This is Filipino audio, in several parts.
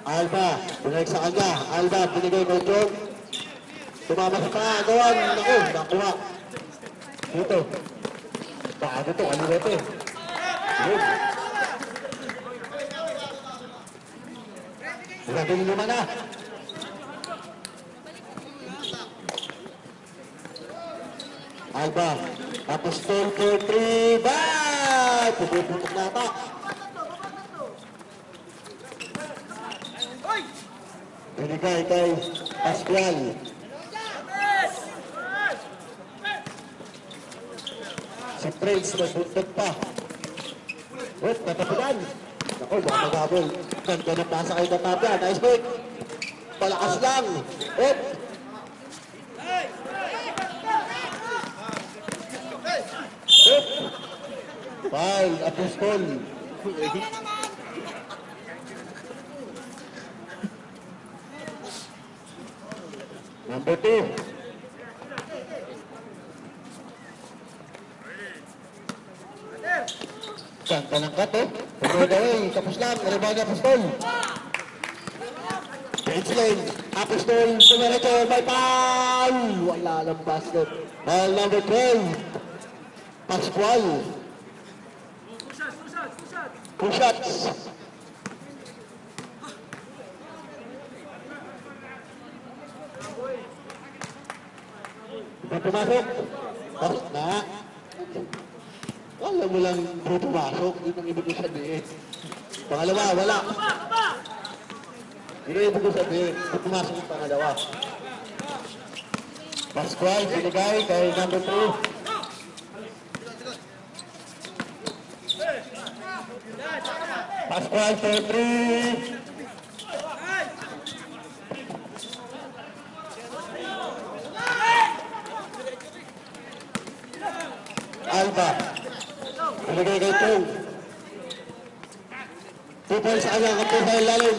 Alba, binalik sa kanya. Alba, binigay kay Jong. Tumama sa pangagawan. Naku, nakuha. Dito. Baka dito, kaliwete. Yun. Grabe naman na. Alba, tapos 10-3, bye! Puputok na ata. Binigay kay Pascual. Si Prince magbuntot pa. Wait, natapunan. Ako, baka magabol. Ganda na pasa kay Tatapia. Nice break. Palakas lang. Wait. Wait. Foul, Apostol. Number 2. Ganda ng cut eh. Pagod away, tapos lang. Rebound niya Apostol. Change lane. Apostol, tumiretso, may foul. Wala lang basket. Foul number 12. Pascual. Two shots. May pumasok. Pasok na. Alam mo lang kung pumasok. Yun ang ibig ko sabihin. Pangalawa, wala. Yun ang ibig ko sabihin. Kung pumasok yung pangalawa. Pascual, binigay kay number 2. Pascual, 3. Alba. Binigay kay Tong. 2 points sa kanya, kapit sa ilalim.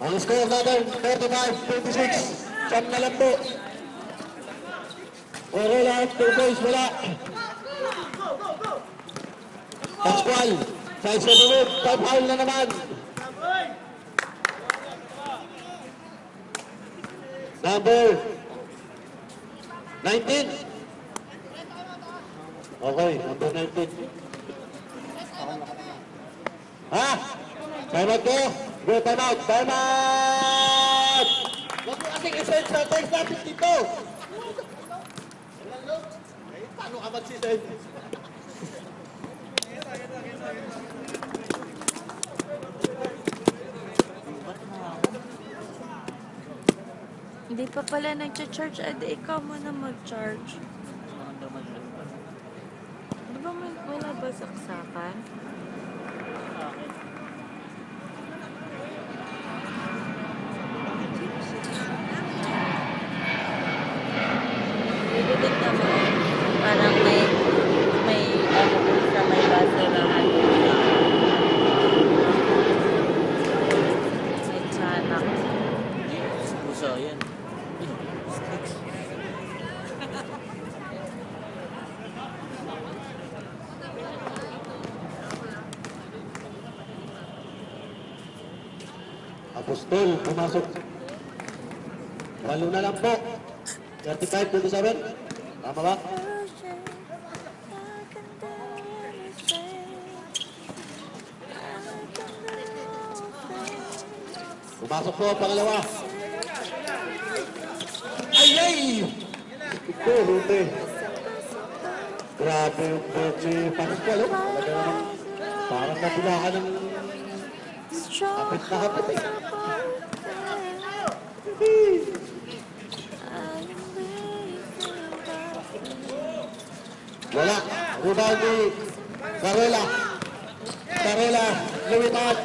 Ang score natin, 35-26. Siyam na lang po. Pero lahat, 2 points, wala. Pascual, sa isa minute, 5 foul na naman. Number 19. Okay, number 19. Ha? Time out ko? Go, time out. Time out! Huwag mo kasing isend sa text natin dito. Paano ka magsisend? Hindi pa pala nag-charge. Adi, ikaw muna mag-charge. Di ba wala ba saksakan? Bibilig naman. Parang may ano sa may basa na may tiyanak. Puso, yan. Apostol, pumasok. Walo na lang po. 35-27. Tama ba? Pumasok po, pangalawa. Ay! Ito, Rute. Grabe yung si Pascual. Talaga naman, parang napilakan ng kapit na kapit eh. Wala. Rebound ni Carola. Carola, lumipat.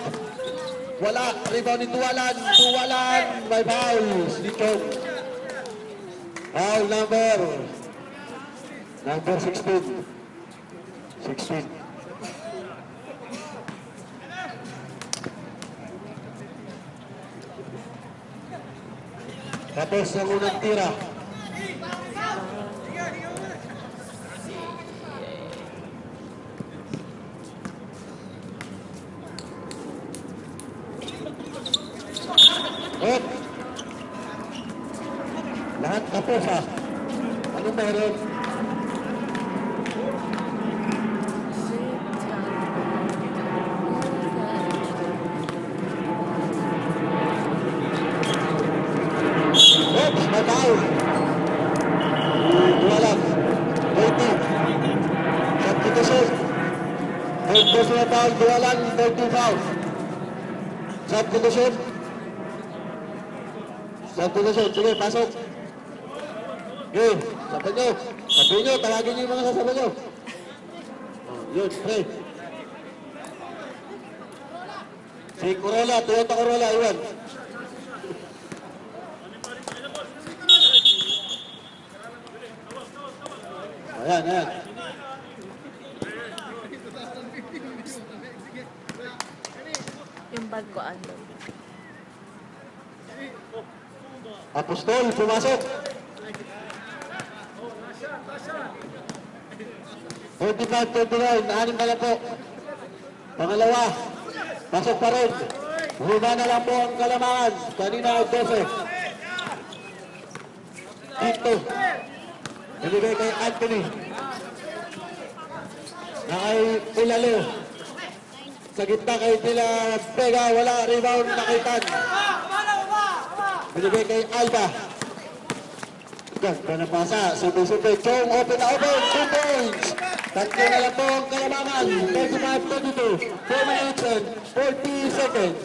Wala. Rebound ni Tuwalan. Tuwalan. May foul. Slikog. Foul number 16. 16. Tapos ang unang tira. Hop. Lahat tapos ha. Anong meron? Oops, may foul. Walang. 30. Substitution. Third personal foul, Dualan, 30 fouls. Substitution. Substitution, sige, pasok. Yun, sabi nyo, tawagin nyo yung mga sasabi nyo. Oh, yun, pre. Si Corolla, Toyota Corolla, iwan. Ayan, ayan. Yung bag ko ano. Apostol, pumasok. 45-39, anim ka lang po. Pangalawa, pasok pa rin. Lima na lang po ang Kalamangan. Kanina ay 12. Quinto. Nilibay kay Anthony. Na kay Ilalo. Sa gitna kay Tila Vega, wala, rebound nakitan. Nilibay kay Alba. Ganda na pasa, super-super. Chong, open na open, 2 points. Tatlo na lang po ang Kalamangan. 35-22, 4 minutes and 40 seconds.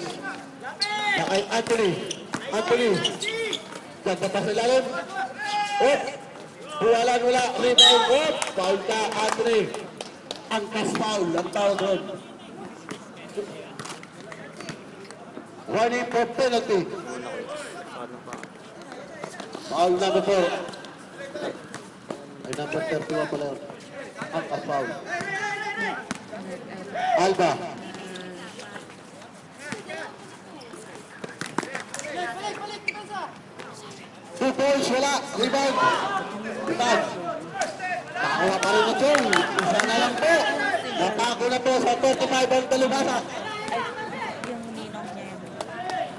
Na kay Anthony. Anthony. Ganda pa sa lalim. Op. Wala, rebound. Op. Foul ka, Anthony. Angkas foul, ang tawag doon. Running for penalty. Foul number 4. Ay, number 31 pala yun. Angkas foul. Alba. Two points, wala. Rebound. Rebound. Nakakuha pa rin na Chong. Isa na lang po. Natako na po sa 35 ang talubasa. Yung ninong niya yun.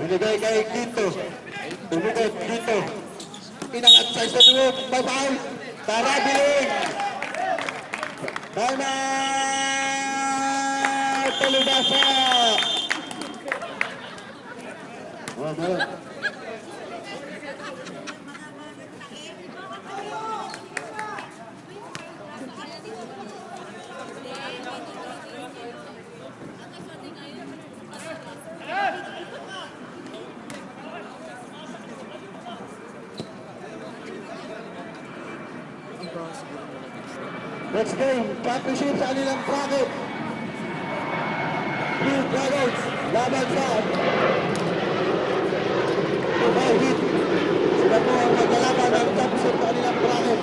Binigay kay Quinto. Tumugod, Quinto. Pinangat sa isa tuwag. May foul. Tarabiling. Time out. Talubasa. Oh, meron. Next game, championship sa kanilang bracket. Blue Dragons, laban sa Dubai Heat. Sila po ang maglalaban ng championship sa kanilang bracket.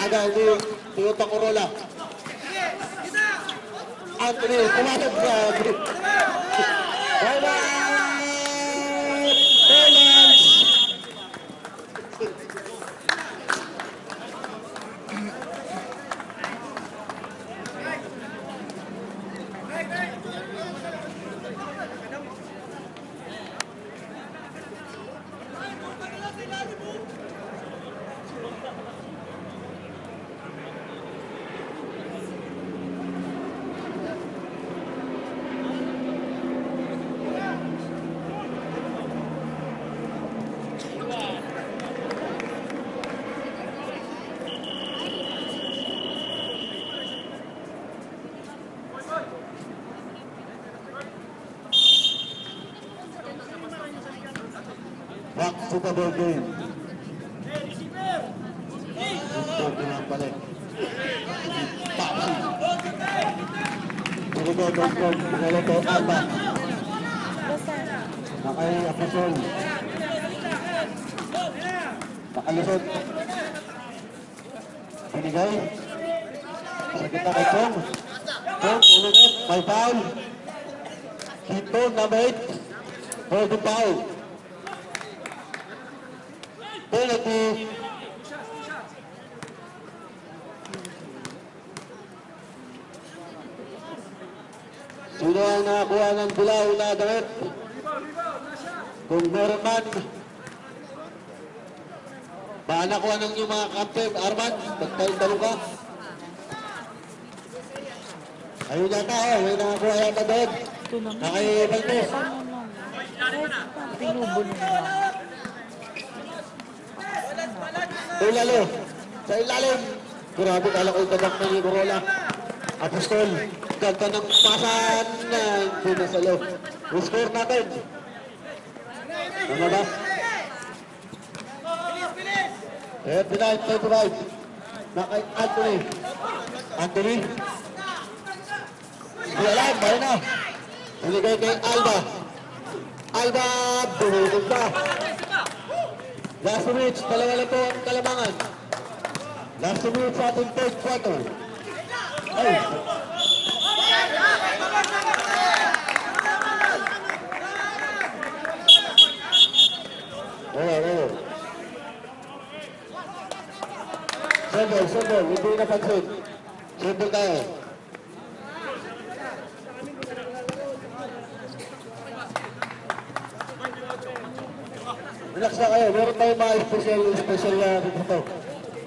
Aga ni Toyota Corolla. Anthony, pumasok sa Balance! Super Bowl game. Ito pinapalik. Paksi. Binigay control. Binigay ko Alba. Nakay Apusol. Nakalusot. Binigay. Sa kita kay Chong. Chong, ulit. May foul. Hito, number 8. Holding foul. Penalty. Sino ang nakakuha ng bulaw na damit? Kung meron man, baka nakuha ng yung mga captain, Arman, magtalo ka. Ayun yata, may nakakuha yata doon. Nakay Valdez. Tinubo na lang. Ulalo, sa ilalim. Grabe, kala ko itabak na ni Corolla. Apostol, ganda ng pasan na hindi na sa loob. Score natin. Ano ba? 39-25. Nakay Anthony. Anthony. Alam, bayan na. Binigay kay Alba. Alba, binigay pa. Last minutes, dalawa lang po ang kalamangan. Last minutes sa ating third quarter. Ay. Oo. Sembol, hindi napansin. Sembol tayo. Relax na kayo. Meron tayong mga special dito.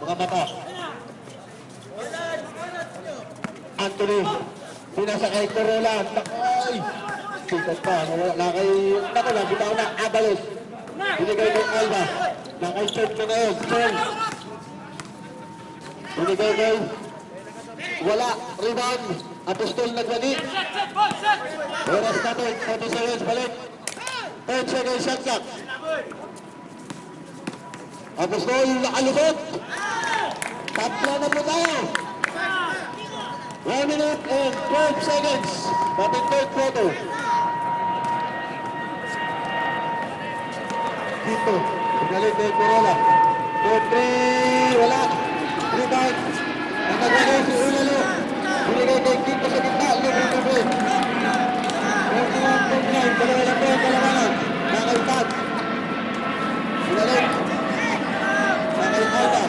Mga mata. Anthony. Pinasa kay Corolla. Nakoy! Sikat pa. Nakay... Nako na. Bitaw na. Abalos. Binigay kay Alba. Nakay Chong na ngayon. Chong. Binigay kay... Wala. Rebound. Apostol nagbalik. Oras natin. 40 seconds balik. 10 seconds shot clock. Apostol nakalusot. Tatlo na po tayo. 1 minute and 12 seconds. Dating third quarter. Dito. Pinalik kay Corolla. 2-3. Wala. Rebound. Ang nagwalo si Ulalo. Binigay kay Dito sa gitna. Lubin. 41-49. Dalawa lang po ang kalamangan. Nakaitag. Pinalik. Nakay Alba.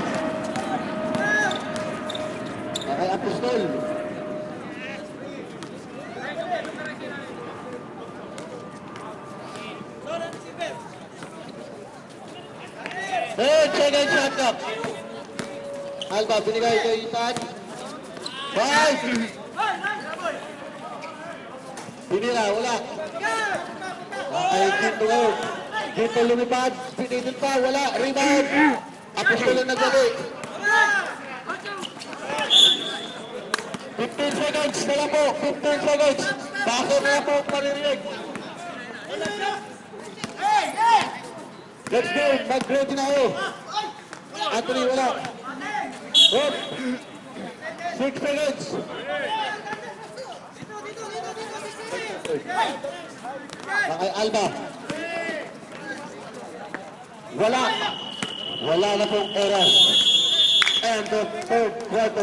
Nakay Apostol. Second shot clock. Alba, binigay kay Itan. 5. Pinira, wala. Nakay Quinto ngayon. Quinto lumipad. Pinitin pa, wala. Rebound. Apostol ang nagbalik. 15 seconds na lang po. 15 seconds. Baso na lang po ang panirinig. Let's go. Mag-ready na kayo. Anthony, wala. Hop. 6 seconds. Nakay Alba. Wala. Wala na pong oras. And the third quarter.